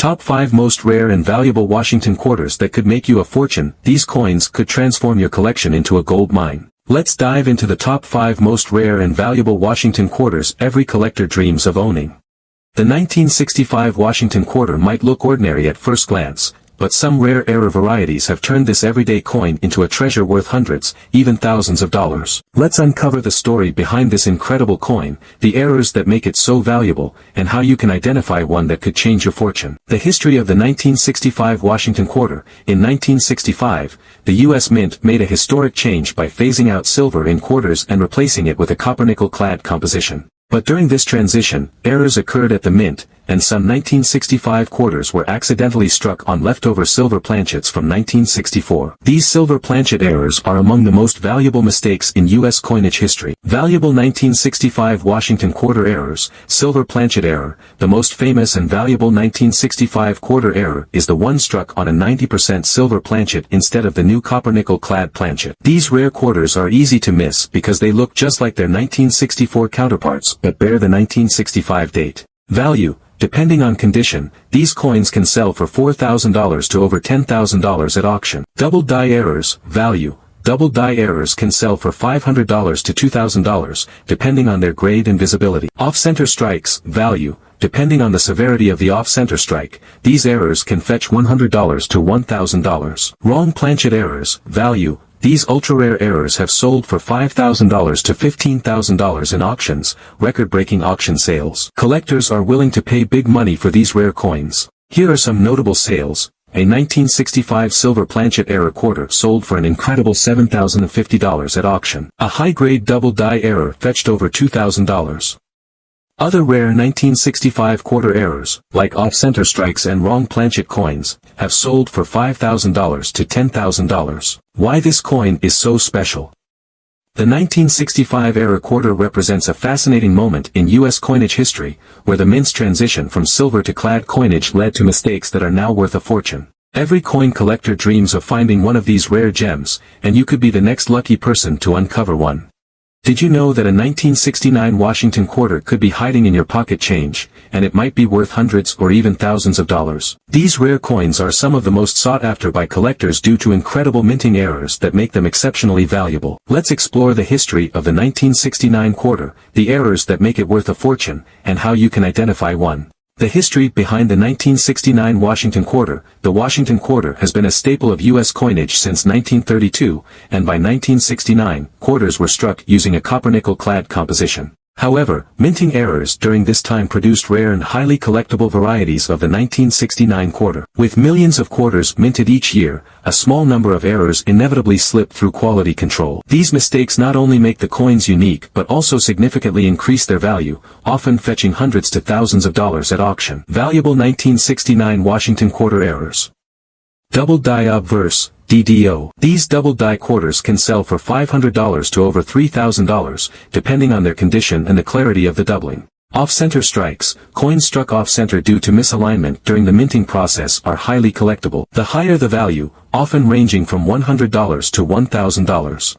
Top 5 most rare and valuable Washington quarters that could make you a fortune. These coins could transform your collection into a gold mine. Let's dive into the top 5 most rare and valuable Washington quarters every collector dreams of owning. The 1965 Washington quarter might look ordinary at first glance, but some rare era varieties have turned this everyday coin into a treasure worth hundreds, even thousands of dollars. Let's uncover the story behind this incredible coin, the errors that make it so valuable, and how you can identify one that could change your fortune. The history of the 1965 Washington quarter. In 1965, the U.S. Mint made a historic change by phasing out silver in quarters and replacing it with a copper-nickel-clad composition. But during this transition, errors occurred at the mint, and some 1965 quarters were accidentally struck on leftover silver planchets from 1964. These silver planchet errors are among the most valuable mistakes in U.S. coinage history. Valuable 1965 Washington quarter errors. Silver planchet error. The most famous and valuable 1965 quarter error is the one struck on a 90% silver planchet instead of the new copper-nickel-clad planchet. These rare quarters are easy to miss because they look just like their 1964 counterparts but bear the 1965 date. Value. Depending on condition, these coins can sell for $4,000 to over $10,000 at auction. Double die errors. Value. Double die errors can sell for $500 to $2,000, depending on their grade and visibility. Off-center strikes. Value. Depending on the severity of the off-center strike, these errors can fetch $100 to $1,000. Wrong planchet errors. Value. These ultra-rare errors have sold for $5,000 to $15,000 in auctions, record-breaking auction sales. Collectors are willing to pay big money for these rare coins. Here are some notable sales. A 1965 silver planchet error quarter sold for an incredible $7,050 at auction. A high-grade double die error fetched over $2,000. Other rare 1965 quarter errors, like off-center strikes and wrong planchet coins, have sold for $5,000 to $10,000. Why this coin is so special? The 1965 error quarter represents a fascinating moment in U.S. coinage history, where the mint's transition from silver to clad coinage led to mistakes that are now worth a fortune. Every coin collector dreams of finding one of these rare gems, and you could be the next lucky person to uncover one. Did you know that a 1969 Washington quarter could be hiding in your pocket change, and it might be worth hundreds or even thousands of dollars? These rare coins are some of the most sought after by collectors due to incredible minting errors that make them exceptionally valuable. Let's explore the history of the 1969 quarter, the errors that make it worth a fortune, and how you can identify one. The history behind the 1969 Washington quarter. The Washington quarter has been a staple of U.S. coinage since 1932, and by 1969, quarters were struck using a copper-nickel-clad composition. However, minting errors during this time produced rare and highly collectible varieties of the 1969 quarter. With millions of quarters minted each year, a small number of errors inevitably slip through quality control. These mistakes not only make the coins unique but also significantly increase their value, often fetching hundreds to thousands of dollars at auction. Valuable 1969 Washington quarter errors. Double die obverse, DDO. These double die quarters can sell for $500 to over $3,000, depending on their condition and the clarity of the doubling. Off-center strikes. Coins struck off-center due to misalignment during the minting process are highly collectible. The higher the value, often ranging from $100 to $1,000.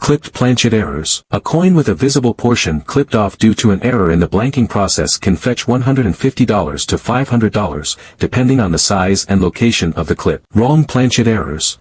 Clipped planchet errors. A coin with a visible portion clipped off due to an error in the blanking process can fetch $150 to $500, depending on the size and location of the clip. Wrong planchet errors.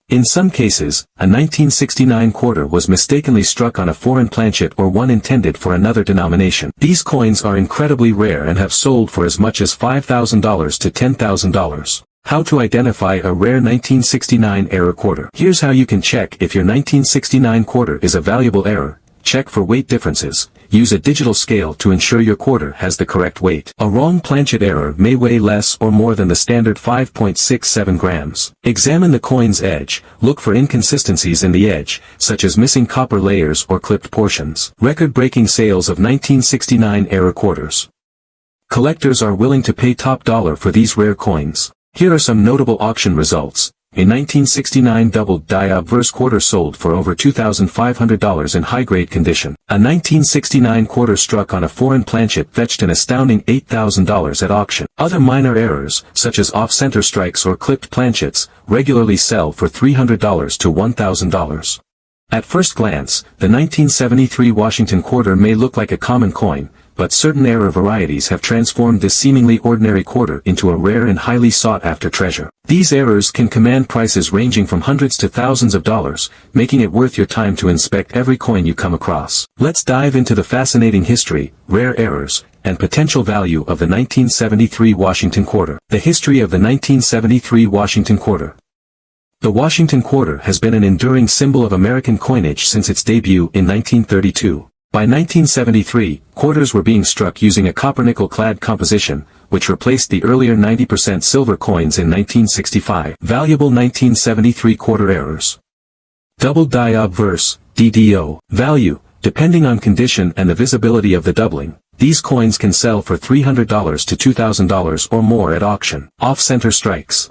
In some cases, a 1969 quarter was mistakenly struck on a foreign planchet or one intended for another denomination. These coins are incredibly rare and have sold for as much as $5,000 to $10,000. How to identify a rare 1969 error quarter. Here's how you can check if your 1969 quarter is a valuable error. Check for weight differences. Use a digital scale to ensure your quarter has the correct weight. A wrong planchet error may weigh less or more than the standard 5.67 grams. Examine the coin's edge. Look for inconsistencies in the edge, such as missing copper layers or clipped portions. Record-breaking sales of 1969 error quarters. Collectors are willing to pay top dollar for these rare coins. Here are some notable auction results. A 1969 double die obverse quarter sold for over $2,500 in high-grade condition. A 1969 quarter struck on a foreign planchet fetched an astounding $8,000 at auction. Other minor errors, such as off-center strikes or clipped planchets, regularly sell for $300 to $1,000. At first glance, the 1973 Washington quarter may look like a common coin, but certain error varieties have transformed this seemingly ordinary quarter into a rare and highly sought-after treasure. These errors can command prices ranging from hundreds to thousands of dollars, making it worth your time to inspect every coin you come across. Let's dive into the fascinating history, rare errors, and potential value of the 1973 Washington quarter. The history of the 1973 Washington quarter. The Washington quarter has been an enduring symbol of American coinage since its debut in 1932. By 1973, quarters were being struck using a copper-nickel-clad composition, which replaced the earlier 90% silver coins in 1965. Valuable 1973 quarter errors. Double die obverse, DDO. Value, depending on condition and the visibility of the doubling, these coins can sell for $300 to $2,000 or more at auction. Off-center strikes.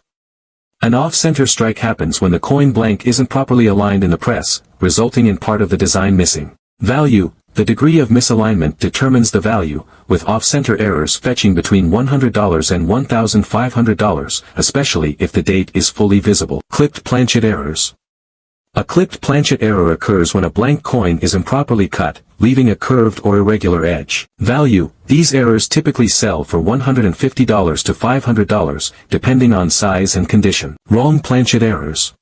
An off-center strike happens when the coin blank isn't properly aligned in the press, resulting in part of the design missing. Value, the degree of misalignment determines the value, with off-center errors fetching between $100 and $1,500, especially if the date is fully visible. Clipped planchet errors. A clipped planchet error occurs when a blank coin is improperly cut, leaving a curved or irregular edge. Value, these errors typically sell for $150 to $500, depending on size and condition. Wrong planchet errors.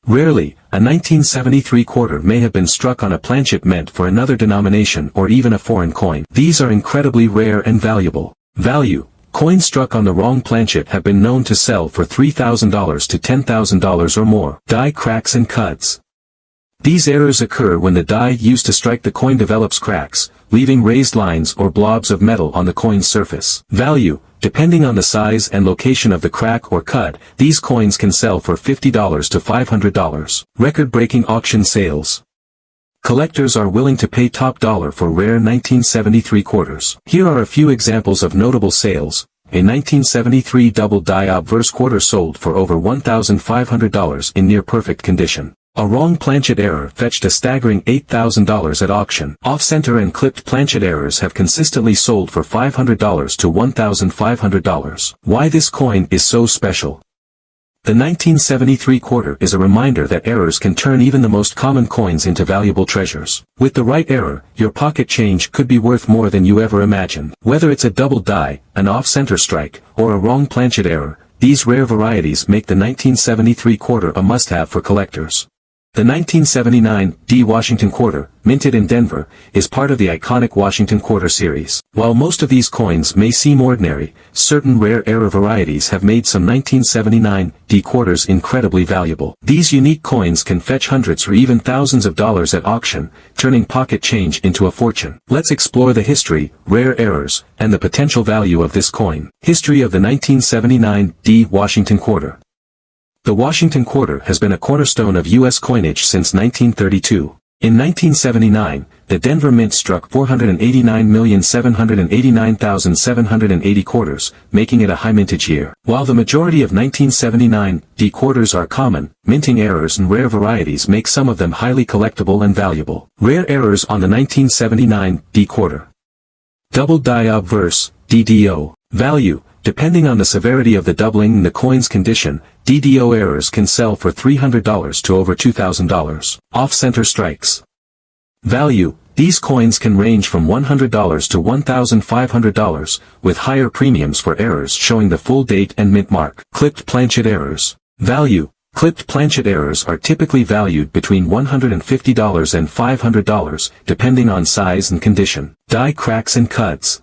Rarely, a 1973 quarter may have been struck on a planchet meant for another denomination or even a foreign coin. These are incredibly rare and valuable. Value, coins struck on the wrong planchet have been known to sell for $3,000 to $10,000 or more. Die cracks and cuts. These errors occur when the die used to strike the coin develops cracks, leaving raised lines or blobs of metal on the coin's surface. Value, depending on the size and location of the crack or cut, these coins can sell for $50 to $500. Record-breaking auction sales. Collectors are willing to pay top dollar for rare 1973 quarters. Here are a few examples of notable sales. A 1973 double die obverse quarter sold for over $1,500 in near-perfect condition. A wrong planchet error fetched a staggering $8,000 at auction. Off-center and clipped planchet errors have consistently sold for $500 to $1,500. Why this coin is so special. The 1973 quarter is a reminder that errors can turn even the most common coins into valuable treasures. With the right error, your pocket change could be worth more than you ever imagined. Whether it's a double die, an off-center strike, or a wrong planchet error, these rare varieties make the 1973 quarter a must-have for collectors. The 1979 D Washington quarter, minted in Denver, is part of the iconic Washington quarter series. While most of these coins may seem ordinary, certain rare error varieties have made some 1979 D quarters incredibly valuable. These unique coins can fetch hundreds or even thousands of dollars at auction, turning pocket change into a fortune. Let's explore the history, rare errors, and the potential value of this coin. History of the 1979 D Washington quarter. The Washington quarter has been a cornerstone of U.S. coinage since 1932. In 1979, the Denver Mint struck 489,789,780 quarters, making it a high mintage year. While the majority of 1979 D quarters are common, minting errors and rare varieties make some of them highly collectible and valuable. Rare errors on the 1979 D quarter. Double die obverse, DDO. Value. Depending on the severity of the doubling and the coin's condition, DDO errors can sell for $300 to over $2,000. Off-center strikes. Value. These coins can range from $100 to $1,500, with higher premiums for errors showing the full date and mint mark. Clipped planchet errors. Value. Clipped planchet errors are typically valued between $150 and $500, depending on size and condition. Die cracks and cuts.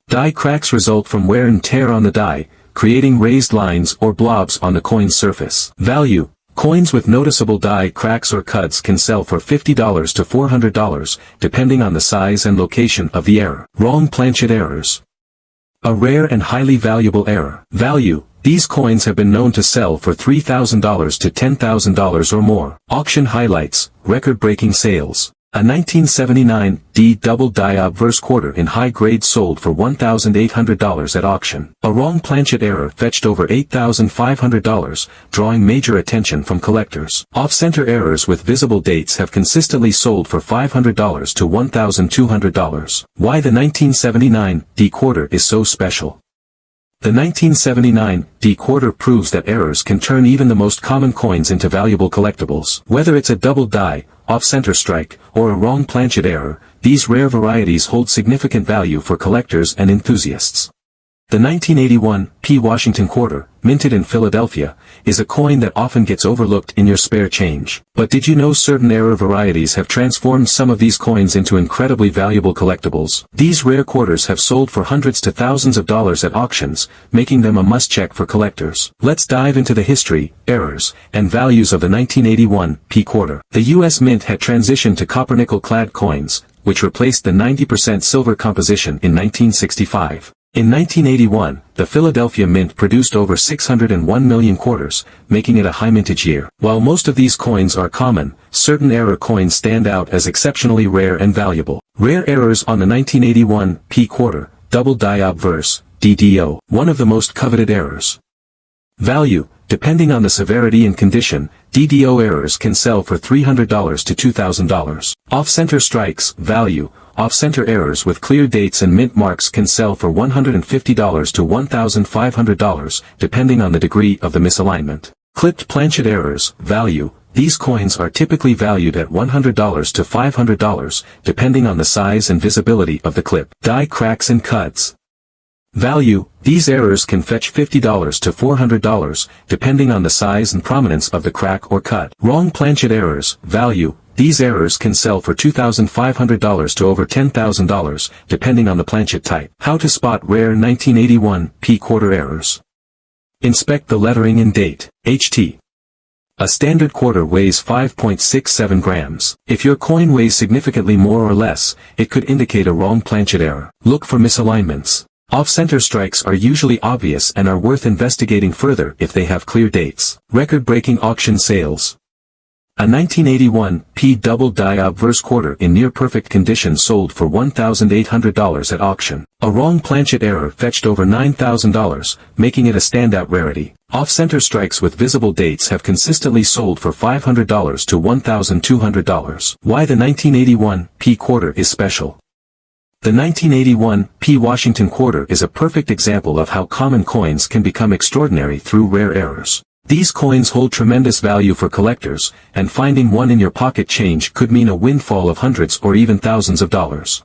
Die cracks result from wear and tear on the die, creating raised lines or blobs on the coin's surface. Value. Coins with noticeable die cracks or cuts can sell for $50 to $400, depending on the size and location of the error. Wrong planchet errors. A rare and highly valuable error. Value. These coins have been known to sell for $3,000 to $10,000 or more. Auction highlights, record-breaking sales. A 1979 D double die obverse quarter in high grade sold for $1,800 at auction. A wrong planchet error fetched over $8,500, drawing major attention from collectors. Off-center errors with visible dates have consistently sold for $500 to $1,200. Why the 1979 D quarter is so special. The 1979 D quarter proves that errors can turn even the most common coins into valuable collectibles. Whether it's a double die, off-center strike, or a wrong planchet error, these rare varieties hold significant value for collectors and enthusiasts. The 1981 P. Washington quarter, minted in Philadelphia, is a coin that often gets overlooked in your spare change. But did you know certain error varieties have transformed some of these coins into incredibly valuable collectibles? These rare quarters have sold for hundreds to thousands of dollars at auctions, making them a must-check for collectors. Let's dive into the history, errors, and values of the 1981 P. quarter. The U.S. Mint had transitioned to copper-nickel-clad coins, which replaced the 90% silver composition in 1965. In 1981, the Philadelphia Mint produced over 601 million quarters, making it a high mintage year. While most of these coins are common, certain error coins stand out as exceptionally rare and valuable. Rare errors on the 1981 P quarter, double die obverse, DDO, one of the most coveted errors. Value, depending on the severity and condition, DDO errors can sell for $300 to $2,000. Off-center strikes, value, off-center errors with clear dates and mint marks can sell for $150 to $1,500, depending on the degree of the misalignment. Clipped planchet errors, value, these coins are typically valued at $100 to $500, depending on the size and visibility of the clip. Die cracks and cuts. Value, these errors can fetch $50 to $400, depending on the size and prominence of the crack or cut. Wrong planchet errors, value, these errors can sell for $2,500 to over $10,000, depending on the planchet type. How to spot rare 1981 P quarter errors. Inspect the lettering and date. HT. A standard quarter weighs 5.67 grams. If your coin weighs significantly more or less, it could indicate a wrong planchet error. Look for misalignments. Off-center strikes are usually obvious and are worth investigating further if they have clear dates. Record-breaking auction sales. A 1981 P double die obverse quarter in near-perfect condition sold for $1,800 at auction. A wrong planchet error fetched over $9,000, making it a standout rarity. Off-center strikes with visible dates have consistently sold for $500 to $1,200. Why the 1981 P quarter is special. The 1981 P Washington quarter is a perfect example of how common coins can become extraordinary through rare errors. These coins hold tremendous value for collectors, and finding one in your pocket change could mean a windfall of hundreds or even thousands of dollars.